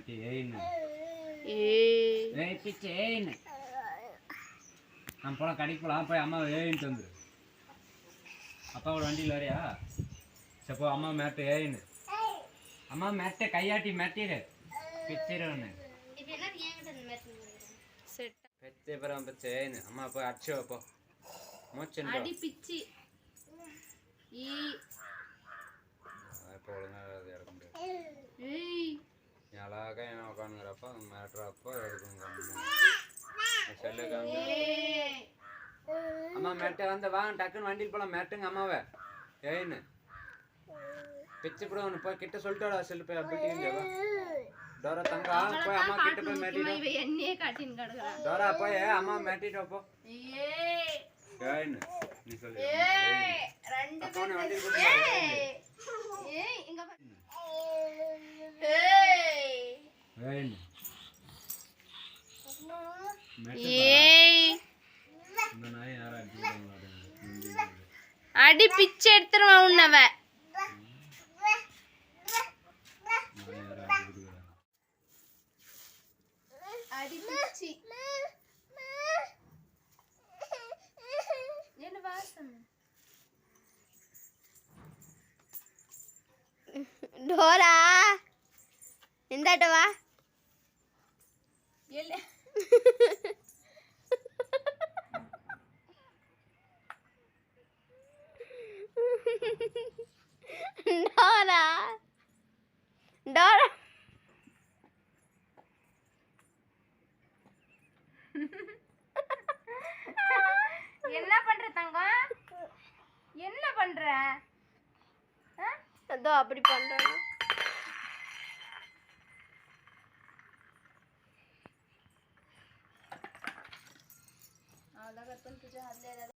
மாட்டி ஏன்னு பிச்சை ஏன்னு நான் போலாம் கடைக்கு போகலாம் போய் அம்மா ஏன்ட்டு வந்துரு அப்பாவோட வண்டியில் வரையா சரி போ அம்மா மேட்டு ஏன்னு அம்மா மேட்டை கையாட்டி மேட்டிடு பிச்சிருன்னு பெச்சே பரம் பெச்சே ஏன்னு அம்மா போய் அடிச்சு வைப்போ மூச்சு அடி பிச்சி இப்போ ஒழுங்காக எடுக்க முடியாது அழகாக என்ன உட்காந்துங்கிறப்போ மேட்டுறப்போ எடுக்கணும் செல்லு அம்மா மேட்டை வந்து வாங்க டக்குன்னு வண்டியில் போகலாம் மேட்டுங்க அம்மாவை ஏன்னு பிச்சு கூட ஒன்று போய் கிட்ட சொல்லிட்டோடா செல்லு போய் அப்படிங்க டோரா தங்கா போய் அம்மா கிட்ட போய் மேட்டிட்டு என்னையே காட்டின்னு கிடக்குறா டோரா போய் அம்மா மேட்டிட்டு போ ஏன்னு நீ சொல்லு ரெண்டு அப்போ வண்டியில் இங்க அடி பிச்சை எடுத்துருவான் உன்னவ அடி பிச்சி என்ன வாசம் டோரா இந்தாட்ட வா இல்ல டோரா டோரா என்ன பண்ற தங்கம் என்ன பண்ற அதோ அப்படி பண்றானே அவ்வளோ கற்பனை